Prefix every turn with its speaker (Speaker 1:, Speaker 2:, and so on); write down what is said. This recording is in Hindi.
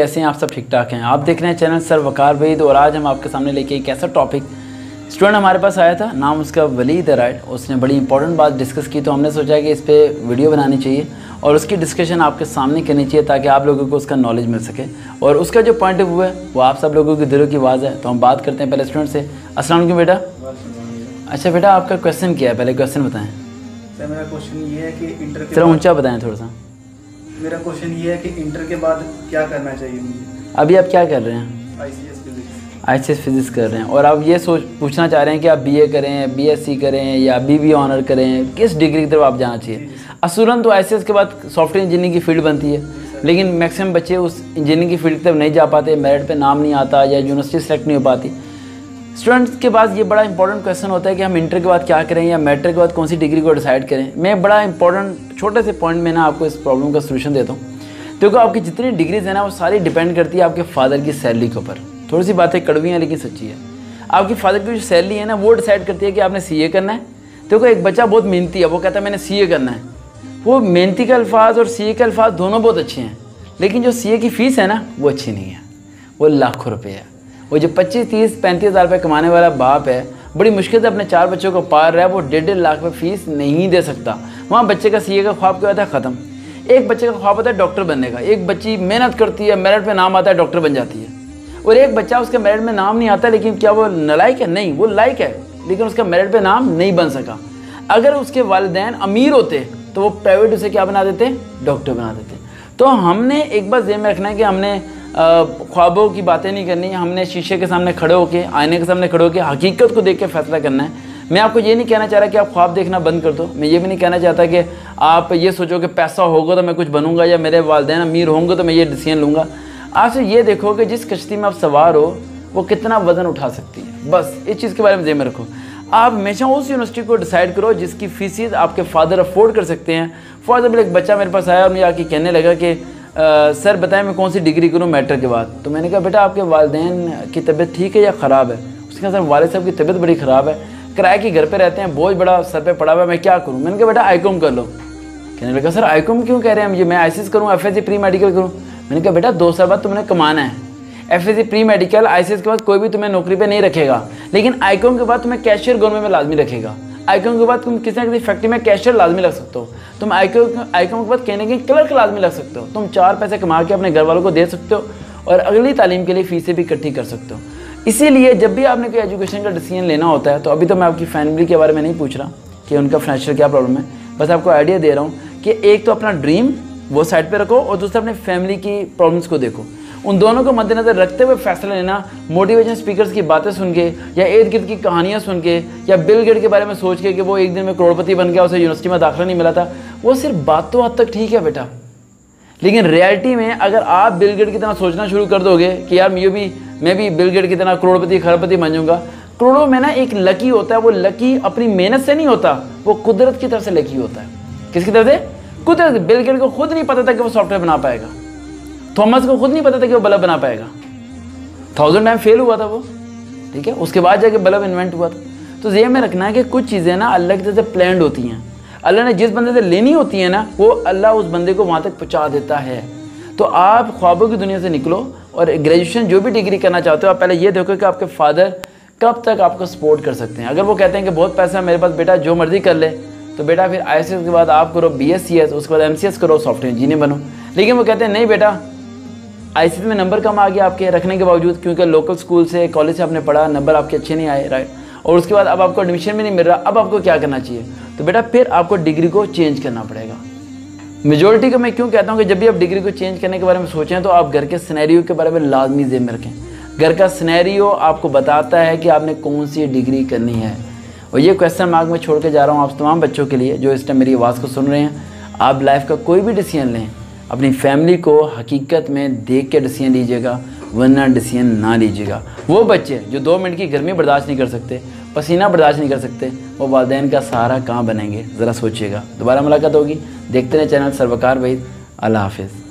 Speaker 1: कैसे हैं आप सब? ठीक ठाक हैं। आप देख रहे हैं चैनल सर वकार वहीद और आज हम आपके सामने लेके एक ऐसा टॉपिक, स्टूडेंट हमारे पास आया था, नाम उसका वलीद है, राइट। उसने बड़ी इंपॉर्टेंट बात डिस्कस की तो हमने सोचा कि इस पर वीडियो बनानी चाहिए और उसकी डिस्कशन आपके सामने करनी चाहिए ताकि आप लोगों को उसका नॉलेज मिल सके और उसका जो पॉइंट ऑफ व्यू है वो आप सब लोगों की दिलों की आवाज़ है। तो हम बात करते हैं पहले स्टूडेंट से। अस्सलाम वालेकुम बेटा। अच्छा बेटा, आपका क्वेश्चन क्या है? पहले क्वेश्चन बताएं।
Speaker 2: सर मेरा क्वेश्चन ये है कि इंटर के
Speaker 1: चलो ऊंचा बताएं थोड़ा सा।
Speaker 2: मेरा क्वेश्चन ये है कि इंटर के बाद क्या करना चाहिए मुझे?
Speaker 1: अभी आप क्या कर रहे हैं?
Speaker 2: आईसीएस
Speaker 1: फिजिक्स कर रहे हैं और आप ये पूछना चाह रहे हैं कि आप बीए करें, बीएससी करें या बीबी ऑनर करें, किस डिग्री की तरफ आप जाना चाहिए? असूलन तो आईसीएस के बाद सॉफ्टवेयर इंजीनियरिंग की फील्ड बनती है, लेकिन मैक्सिमम बच्चे उस इंजीनियरिंग की फील्ड की तरफ नहीं जा पाते, मेरिट पे नाम नहीं आता या यूनिवर्सिटी सेलेक्ट नहीं हो पाती। स्टूडेंट्स के पास ये बड़ा इंपॉर्टेंट क्वेश्चन होता है कि हम इंटर के बाद क्या करें या मैट्रिक के बाद कौन सी डिग्री को डिसाइड करें। मैं बड़ा इंपॉर्टेंट छोटे से पॉइंट में ना आपको इस प्रॉब्लम का सोल्यूशन देता हूँ। क्योंकि आपकी जितनी डिग्रीज है ना वो सारी डिपेंड करती है आपके फादर की सैलरी के ऊपर। थोड़ी सी बातें कड़वी हैं लेकिन सच्ची है। आपकी फादर की जो सैलरी है ना वो डिसाइड करती है कि आपने सीए करना है। देखो एक बच्चा बहुत मेहनती है, वो कहता है मैंने सीए करना है। वो मेहनती का अल्फाज और सीए के अल्फाज दोनों बहुत अच्छे हैं, लेकिन जो सीए की फ़ीस है ना वो अच्छी नहीं है, वो लाखों रुपये है। वो जो 25, 30, 35 हज़ार रुपये कमाने वाला बाप है, बड़ी मुश्किल से अपने 4 बच्चों को पाल रहा है, वो 1.5 लाख रुपये फ़ीस नहीं दे सकता। वहाँ बच्चे का सीए का ख्वाब क्या होता है? ख़त्म। एक बच्चे का ख्वाब होता है डॉक्टर बनने का। एक बच्ची मेहनत करती है, मेरिट पे नाम आता है, डॉक्टर बन जाती है। और एक बच्चा उसके मेरिट में नाम नहीं आता, लेकिन क्या वो नालायक है? नहीं, वो लायक है, लेकिन उसका मेरिट पे नाम नहीं बन सका। अगर उसके वालिदैन अमीर होते तो वो प्राइवेट उसे क्या बना देते? डॉक्टर बना देते। तो हमने एक बात ज़हन में रखना है कि हमने ख्वाबों की बातें नहीं करनी, हमने शीशे के सामने खड़े होकर, आईने के सामने खड़े होकर हकीकत को देख के फैसला करना है। मैं आपको ये नहीं कहना चाह रहा कि आप ख्वाब देखना बंद कर दो। मैं ये भी नहीं कहना चाहता कि आप ये सोचो कि पैसा होगा तो मैं कुछ बनूंगा या मेरे वालिदैन अमीर होंगे तो मैं ये डिसीजन लूँगा। आप सिर्फ ये देखो कि जिस कश्ती में आप सवार हो वो कितना वज़न उठा सकती है, बस इस चीज़ के बारे में ज़हन में रखो। आप हमेशा उस यूनिवर्सिटी को डिसाइड करो जिसकी फीसिस आपके फादर अफोर्ड कर सकते हैं। फॉर एग्जाम्पल एक बच्चा मेरे पास आया और मुझे आके कहने लगा कि सर बताएं मैं कौन सी डिग्री करूं मैट्रिक के बाद। तो मैंने कहा बेटा आपके वालिदैन की तबीयत ठीक है या ख़राब है? उसने कहा सर वालिद साहब की तबीयत बड़ी ख़राब है, किराए के घर पे रहते हैं, बोझ बड़ा सर पे पड़ा हुआ है, मैं क्या करूँ? मैंने कहा बेटा आईकॉम कर लो। कहने लगा सर आईकॉम क्यों कह रहे हैं मुझे? मैं आईसीएस करूँ, एफएससी प्री मेडिकल करूँ? मैंने कहा बेटा 2 साल बाद तुमने कमाना है। एफएससी प्री मेडिकल आईसीएस के बाद कोई भी तुम्हें नौकरी पे नहीं रखेगा, लेकिन आईकॉम के बाद तुम्हें कैशियर गवर्नमेंट में लाजमी रखेगा। आईकॉम के बाद तुम किसी ना किसी फैक्ट्री में कैशियर लाजमी लग सकते हो। तुम आईकॉम के बाद कहने के क्लर्क लाजमी लग सकते हो। तुम 4 पैसे कमा के अपने घर वालों को दे सकते हो और अगली तालीम के लिए फीसें भी इकट्ठी कर सकते हो। इसीलिए जब भी आपने कोई एजुकेशन का डिसीजन लेना होता है, तो अभी तो मैं आपकी फैमिली के बारे में नहीं पूछ रहा कि उनका फाइनेंशियल क्या प्रॉब्लम है, बस आपको आइडिया दे रहा हूँ कि एक तो अपना ड्रीम वो साइड पे रखो और दूसरा अपने फैमिली की प्रॉब्लम्स को देखो। उन दोनों को मद्देनजर रखते हुए फैसला लेना। मोटिवेशन स्पीकर्स की बातें सुन के या इर्द गिर्द की कहानियाँ सुन के या बिल गेट के बारे में सोच के कि वो एक दिन में करोड़पति बन गया, उसे यूनिवर्सिटी में दाखिला नहीं मिला था, वो सिर्फ बातों हद तक ठीक है बेटा, लेकिन रियलिटी में अगर आप बिल गेट की तरह सोचना शुरू कर दोगे कि यार मैं भी बिल गेट की तरह करोड़पति खरबपति बन जाऊँगा। करोड़ों में ना एक लकी होता है, वो लकी अपनी मेहनत से नहीं होता, वो कुदरत की तरफ से लकी होता है। किसकी तरफ से? कुदरत। बिल गेट को खुद नहीं पता था कि वो सॉफ्टवेयर बना पाएगा, थॉमस को खुद नहीं पता था कि वो बल्ब बना पाएगा। 1000 टाइम फेल हुआ था वो, ठीक है, उसके बाद जाके बल्ब इन्वेंट हुआ था। तो ये में रखना है कि कुछ चीज़ें ना अल्लाह की तरफ से प्लान्ड होती हैं। अल्लाह ने जिस बंदे से लेनी होती है ना, वो अल्लाह उस बंदे को वहाँ तक पहुँचा देता है। तो आप ख्वाबों की दुनिया से निकलो और ग्रेजुएशन जो भी डिग्री करना चाहते हो, आप पहले ये देखो कि आपके फादर कब तक आपको सपोर्ट कर सकते हैं। अगर वो कहते हैं कि बहुत पैसा है मेरे पास, बेटा जो मर्जी कर ले, तो बेटा फिर आईसीएस के बाद आप करो बीएससीएस, उसके बाद एमसीएस करो, सॉफ्टवेयर इंजीनियर बनो। लेकिन वो कहते हैं नहीं बेटा आईसीएस में नंबर कम आ गया आपके रखने के बावजूद, क्योंकि लोकल स्कूल से कॉलेज से आपने पढ़ा, नंबर आपके अच्छे नहीं आए, राइट, और उसके बाद अब आपको एडमिशन भी नहीं मिल रहा, अब आपको क्या करना चाहिए? तो बेटा फिर आपको डिग्री को चेंज करना पड़ेगा। मेजोरिटी को मैं क्यों कहता हूँ कि जब भी आप डिग्री को चेंज करने के बारे में सोचें तो आप घर के सिनेरियो के बारे में लाजमी ज़हन में रखें। घर का सिनेरियो आपको बताता है कि आपने कौन सी डिग्री करनी है। और ये क्वेश्चन मार्क में छोड़ के जा रहा हूँ आप तमाम बच्चों के लिए जो इस टाइम मेरी आवाज़ को सुन रहे हैं। आप लाइफ का कोई भी डिसीजन लें, अपनी फैमिली को हकीकत में देख के डिसीजन लीजिएगा, वरना डिसीजन ना लीजिएगा। वो बच्चे जो 2 मिनट की गर्मी बर्दाश्त नहीं कर सकते, पसीना बर्दाश्त नहीं कर सकते, वो वालिदैन का सहारा कहाँ बनेंगे? ज़रा सोचिएगा। दोबारा मुलाकात होगी, देखते रहे चैनल सर वकार वहीद। अल्लाह हाफिज़।